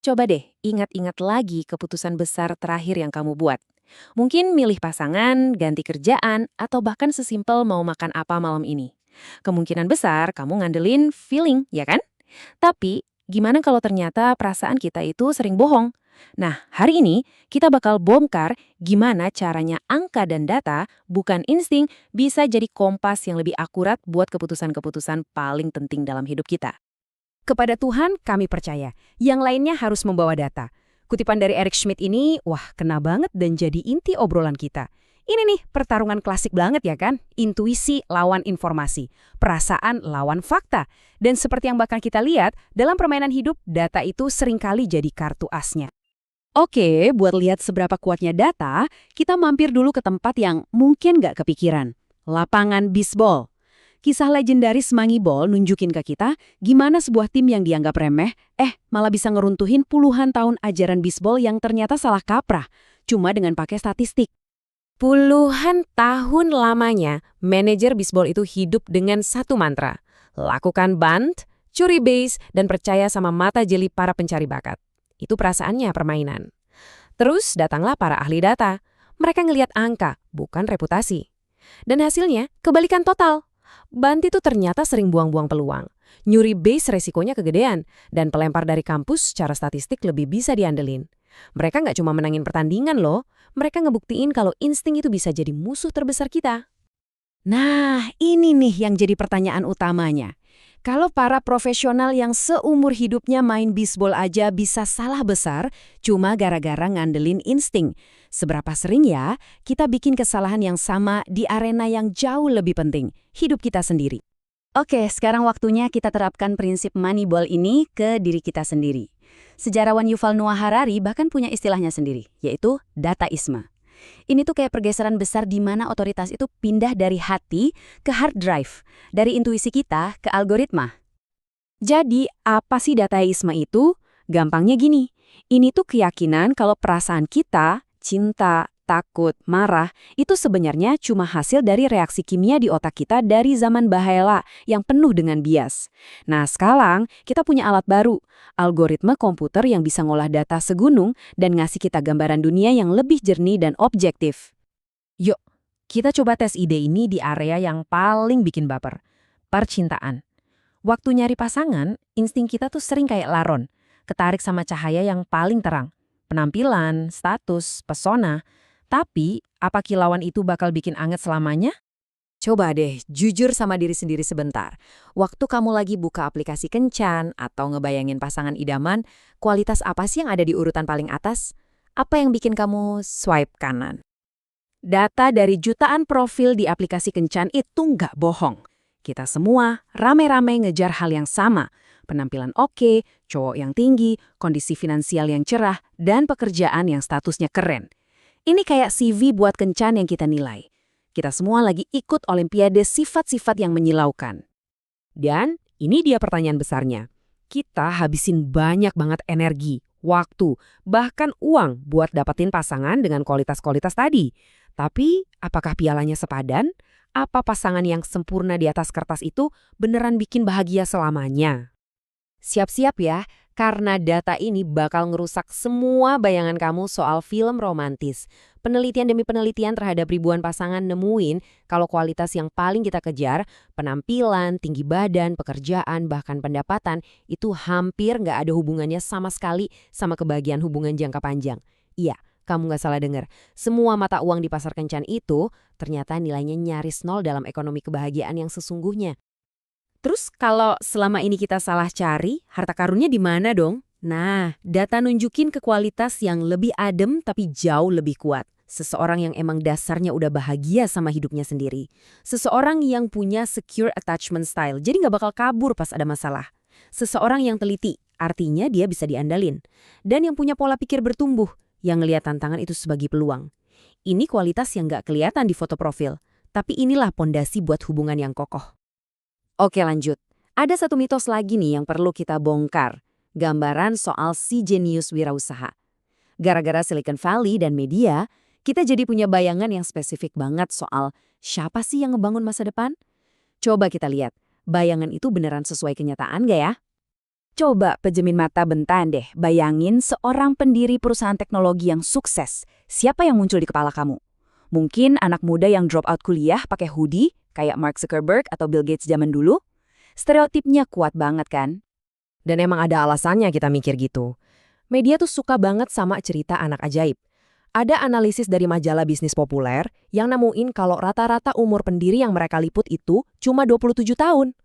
Coba deh ingat-ingat lagi keputusan besar terakhir yang kamu buat. Mungkin milih pasangan, ganti kerjaan, atau bahkan sesimpel mau makan apa malam ini. Kemungkinan besar kamu ngandelin feeling, ya kan? Tapi, gimana kalau ternyata perasaan kita itu sering bohong? Nah, hari ini kita bakal bongkar gimana caranya angka dan data, bukan insting, bisa jadi kompas yang lebih akurat buat keputusan-keputusan paling penting dalam hidup kita. Kepada Tuhan kami percaya, yang lainnya harus membawa data. Kutipan dari Eric Schmidt ini, wah kena banget dan jadi inti obrolan kita. Ini nih pertarungan klasik banget ya kan? Intuisi lawan informasi, perasaan lawan fakta. Dan seperti yang bakal kita lihat, dalam permainan hidup, data itu seringkali jadi kartu asnya. Oke, buat lihat seberapa kuatnya data, kita mampir dulu ke tempat yang mungkin nggak kepikiran. Lapangan bisbol. Kisah legendaris Moneyball nunjukin ke kita gimana sebuah tim yang dianggap remeh, malah bisa ngeruntuhin puluhan tahun ajaran bisbol yang ternyata salah kaprah, cuma dengan pakai statistik. Puluhan tahun lamanya, manajer bisbol itu hidup dengan satu mantra. Lakukan bunt, curi base, dan percaya sama mata jeli para pencari bakat. Itu perasaannya permainan. Terus datanglah para ahli data. Mereka ngelihat angka, bukan reputasi. Dan hasilnya kebalikan total. Bunt itu ternyata sering buang-buang peluang. Nyuri base resikonya kegedean, dan pelempar dari kampus secara statistik lebih bisa diandelin. Mereka nggak cuma menangin pertandingan loh, mereka ngebuktiin kalau insting itu bisa jadi musuh terbesar kita. Nah, ini nih yang jadi pertanyaan utamanya. Kalau para profesional yang seumur hidupnya main bisbol aja bisa salah besar cuma gara-gara ngandelin insting, seberapa sering ya kita bikin kesalahan yang sama di arena yang jauh lebih penting, hidup kita sendiri? Oke, sekarang waktunya kita terapkan prinsip Moneyball ini ke diri kita sendiri. Sejarawan Yuval Noah Harari bahkan punya istilahnya sendiri, yaitu dataisme. Ini tuh kayak pergeseran besar di mana otoritas itu pindah dari hati ke hard drive, dari intuisi kita ke algoritma. Jadi, apa sih dataisme itu? Gampangnya gini, ini tuh keyakinan kalau perasaan kita, cinta, takut, marah, itu sebenarnya cuma hasil dari reaksi kimia di otak kita dari zaman bahayala yang penuh dengan bias. Nah, sekarang kita punya alat baru, algoritma komputer yang bisa ngolah data segunung dan ngasih kita gambaran dunia yang lebih jernih dan objektif. Yuk, kita coba tes ide ini di area yang paling bikin baper. Percintaan. Waktu nyari pasangan, insting kita tuh sering kayak laron. Ketarik sama cahaya yang paling terang. Penampilan, status, pesona. Tapi, apa kilauan itu bakal bikin anget selamanya? Coba deh, jujur sama diri sendiri sebentar. Waktu kamu lagi buka aplikasi kencan atau ngebayangin pasangan idaman, kualitas apa sih yang ada di urutan paling atas? Apa yang bikin kamu swipe kanan? Data dari jutaan profil di aplikasi kencan itu nggak bohong. Kita semua rame-rame ngejar hal yang sama. Penampilan oke, cowok yang tinggi, kondisi finansial yang cerah, dan pekerjaan yang statusnya keren. Ini kayak CV buat kencan yang kita nilai. Kita semua lagi ikut olimpiade sifat-sifat yang menyilaukan. Dan ini dia pertanyaan besarnya. Kita habisin banyak banget energi, waktu, bahkan uang buat dapetin pasangan dengan kualitas-kualitas tadi. Tapi, apakah pialanya sepadan? Apa pasangan yang sempurna di atas kertas itu beneran bikin bahagia selamanya? Siap-siap ya, karena data ini bakal ngerusak semua bayangan kamu soal film romantis. Penelitian demi penelitian terhadap ribuan pasangan nemuin kalau kualitas yang paling kita kejar, penampilan, tinggi badan, pekerjaan, bahkan pendapatan, itu hampir nggak ada hubungannya sama sekali sama kebahagiaan hubungan jangka panjang. Iya, kamu nggak salah dengar. Semua mata uang di pasar kencan itu ternyata nilainya nyaris nol dalam ekonomi kebahagiaan yang sesungguhnya. Terus kalau selama ini kita salah cari, harta karunnya di mana dong? Nah, data nunjukin ke kualitas yang lebih adem tapi jauh lebih kuat. Seseorang yang emang dasarnya udah bahagia sama hidupnya sendiri. Seseorang yang punya secure attachment style, jadi nggak bakal kabur pas ada masalah. Seseorang yang teliti, artinya dia bisa diandalin. Dan yang punya pola pikir bertumbuh, yang ngelihat tantangan itu sebagai peluang. Ini kualitas yang nggak kelihatan di foto profil, tapi inilah pondasi buat hubungan yang kokoh. Oke lanjut, ada satu mitos lagi nih yang perlu kita bongkar. Gambaran soal si jenius wirausaha. Gara-gara Silicon Valley dan media, kita jadi punya bayangan yang spesifik banget soal siapa sih yang ngebangun masa depan? Coba kita lihat, bayangan itu beneran sesuai kenyataan gak ya? Coba pejemin mata bentar deh, bayangin seorang pendiri perusahaan teknologi yang sukses. Siapa yang muncul di kepala kamu? Mungkin anak muda yang drop out kuliah pakai hoodie, kayak Mark Zuckerberg atau Bill Gates zaman dulu? Stereotipnya kuat banget kan? Dan emang ada alasannya kita mikir gitu. Media tuh suka banget sama cerita anak ajaib. Ada analisis dari majalah bisnis populer yang nemuin kalau rata-rata umur pendiri yang mereka liput itu cuma 27 tahun.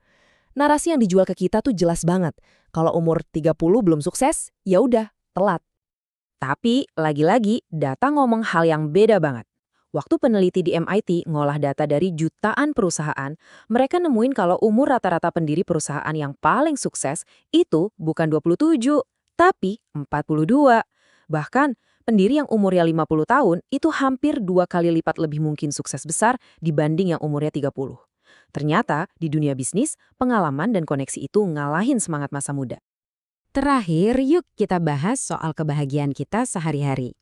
Narasi yang dijual ke kita tuh jelas banget. Kalau umur 30 belum sukses, ya udah, telat. Tapi, lagi-lagi, data ngomong hal yang beda banget. Waktu peneliti di MIT ngolah data dari jutaan perusahaan, mereka nemuin kalau umur rata-rata pendiri perusahaan yang paling sukses itu bukan 27, tapi 42. Bahkan, pendiri yang umurnya 50 tahun itu hampir 2 kali lipat lebih mungkin sukses besar dibanding yang umurnya 30. Ternyata, di dunia bisnis, pengalaman dan koneksi itu ngalahin semangat masa muda. Terakhir, yuk kita bahas soal kebahagiaan kita sehari-hari.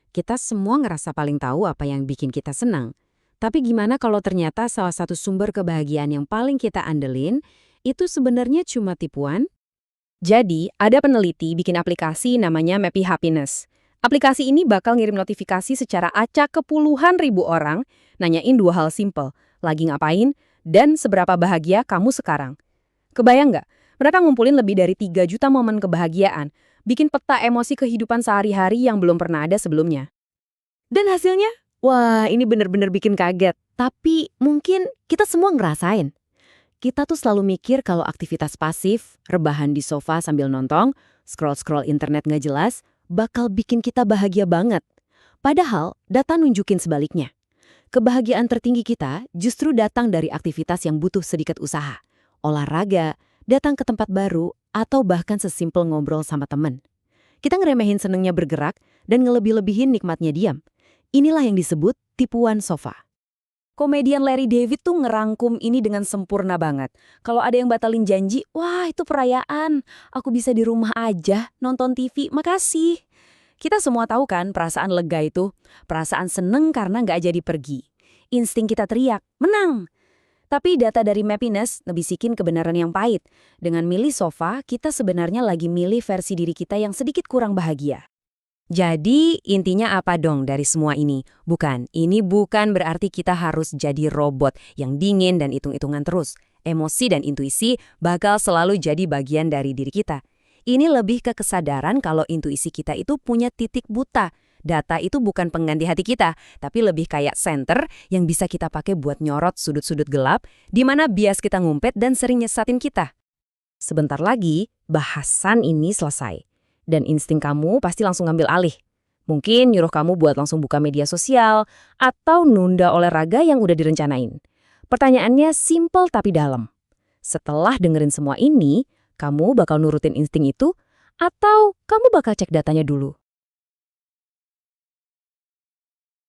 Kita semua ngerasa paling tahu apa yang bikin kita senang. Tapi gimana kalau ternyata salah satu sumber kebahagiaan yang paling kita andelin itu sebenarnya cuma tipuan? Jadi, ada peneliti bikin aplikasi namanya Mappy Happiness. Aplikasi ini bakal ngirim notifikasi secara acak ke puluhan ribu orang, nanyain 2 hal simple, lagi ngapain, dan seberapa bahagia kamu sekarang. Kebayang nggak? Mereka ngumpulin lebih dari 3 juta momen kebahagiaan, bikin peta emosi kehidupan sehari-hari yang belum pernah ada sebelumnya. Dan hasilnya? Wah, ini bener-bener bikin kaget. Tapi mungkin kita semua ngerasain. Kita tuh selalu mikir kalau aktivitas pasif, rebahan di sofa sambil nonton, scroll-scroll internet nggak jelas, bakal bikin kita bahagia banget. Padahal, data nunjukin sebaliknya. Kebahagiaan tertinggi kita justru datang dari aktivitas yang butuh sedikit usaha. Olahraga, datang ke tempat baru, atau bahkan sesimpel ngobrol sama temen. Kita ngeremehin senengnya bergerak dan ngelebih-lebihin nikmatnya diam. Inilah yang disebut tipuan sofa. Komedian Larry David tuh ngerangkum ini dengan sempurna banget. Kalau ada yang batalin janji, wah itu perayaan. Aku bisa di rumah aja, nonton TV, makasih. Kita semua tahu kan perasaan lega itu. Perasaan seneng karena nggak jadi pergi. Insting kita teriak, menang. Tapi data dari Mappiness ngebisikin kebenaran yang pahit. Dengan milih sofa, kita sebenarnya lagi milih versi diri kita yang sedikit kurang bahagia. Jadi, intinya apa dong dari semua ini? Ini bukan berarti kita harus jadi robot yang dingin dan hitung-hitungan terus. Emosi dan intuisi bakal selalu jadi bagian dari diri kita. Ini lebih ke kesadaran kalau intuisi kita itu punya titik buta. Data itu bukan pengganti hati kita, tapi lebih kayak senter yang bisa kita pakai buat nyorot sudut-sudut gelap, di mana bias kita ngumpet dan sering nyesatin kita. Sebentar lagi, bahasan ini selesai. Dan insting kamu pasti langsung ngambil alih. Mungkin nyuruh kamu buat langsung buka media sosial atau nunda olahraga yang udah direncanain. Pertanyaannya simpel tapi dalam. Setelah dengerin semua ini, kamu bakal nurutin insting itu atau kamu bakal cek datanya dulu?